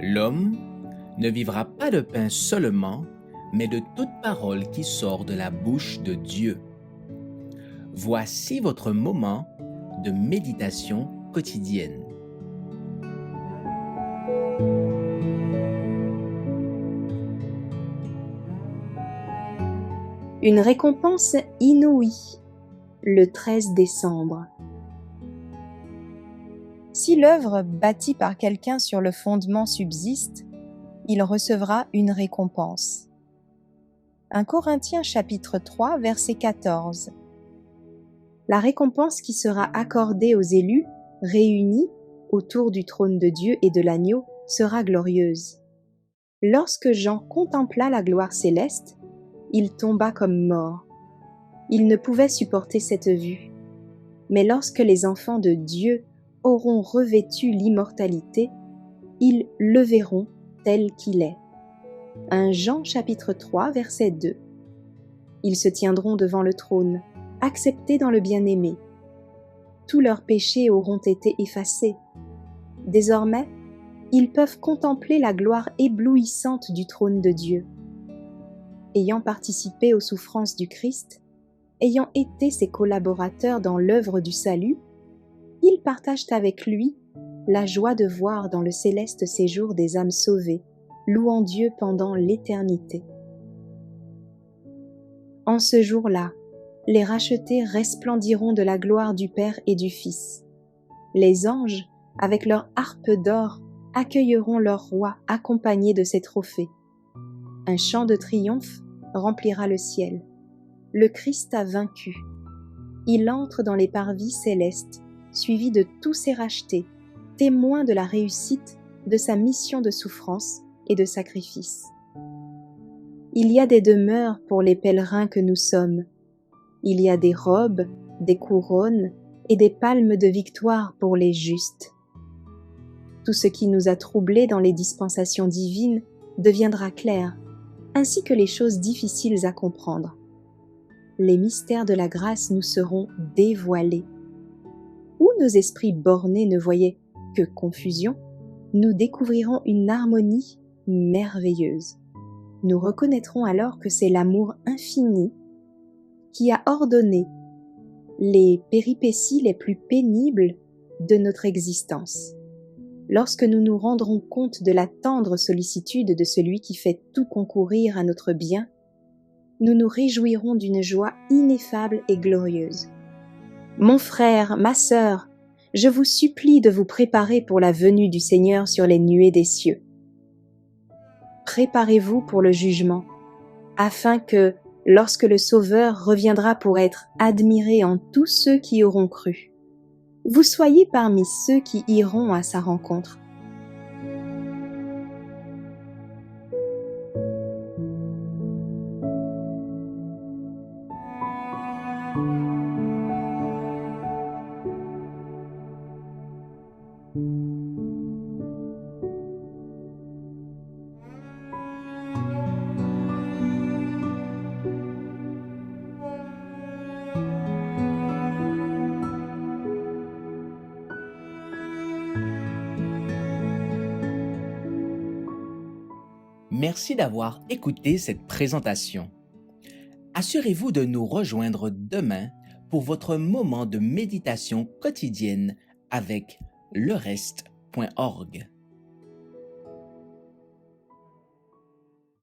L'homme ne vivra pas de pain seulement, mais de toute parole qui sort de la bouche de Dieu. Voici votre moment de méditation quotidienne. Une récompense inouïe, le 13 décembre. Si l'œuvre bâtie par quelqu'un sur le fondement subsiste, il recevra une récompense. 1 Corinthiens chapitre 3, verset 14. La récompense qui sera accordée aux élus, réunis autour du trône de Dieu et de l'agneau, sera glorieuse. Lorsque Jean contempla la gloire céleste, il tomba comme mort. Il ne pouvait supporter cette vue. Mais lorsque les enfants de Dieu auront revêtu l'immortalité, ils le verront tel qu'il est. 1 Jean chapitre 3, verset 2. Ils se tiendront devant le trône, acceptés dans le bien-aimé. Tous leurs péchés auront été effacés. Désormais, ils peuvent contempler la gloire éblouissante du trône de Dieu. Ayant participé aux souffrances du Christ, ayant été ses collaborateurs dans l'œuvre du salut, ils partagent avec lui la joie de voir dans le céleste séjour des âmes sauvées, louant Dieu pendant l'éternité. En ce jour-là, les rachetés resplendiront de la gloire du Père et du Fils. Les anges, avec leurs harpes d'or, accueilleront leur roi accompagné de ses trophées. Un chant de triomphe remplira le ciel. Le Christ a vaincu. Il entre dans les parvis célestes, suivi de tous ses rachetés, témoins de la réussite de sa mission de souffrance et de sacrifice. Il y a des demeures pour les pèlerins que nous sommes. Il y a des robes, des couronnes et des palmes de victoire pour les justes. Tout ce qui nous a troublés dans les dispensations divines deviendra clair, ainsi que les choses difficiles à comprendre. Les mystères de la grâce nous seront dévoilés. Où nos esprits bornés ne voyaient que confusion, nous découvrirons une harmonie merveilleuse. Nous reconnaîtrons alors que c'est l'amour infini qui a ordonné les péripéties les plus pénibles de notre existence. Lorsque nous nous rendrons compte de la tendre sollicitude de celui qui fait tout concourir à notre bien, nous nous réjouirons d'une joie ineffable et glorieuse. Mon frère, ma sœur, je vous supplie de vous préparer pour la venue du Seigneur sur les nuées des cieux. Préparez-vous pour le jugement, afin que, lorsque le Sauveur reviendra pour être admiré en tous ceux qui auront cru, vous soyez parmi ceux qui iront à sa rencontre. Merci d'avoir écouté cette présentation. Assurez-vous de nous rejoindre demain pour votre moment de méditation quotidienne avec lereste.org.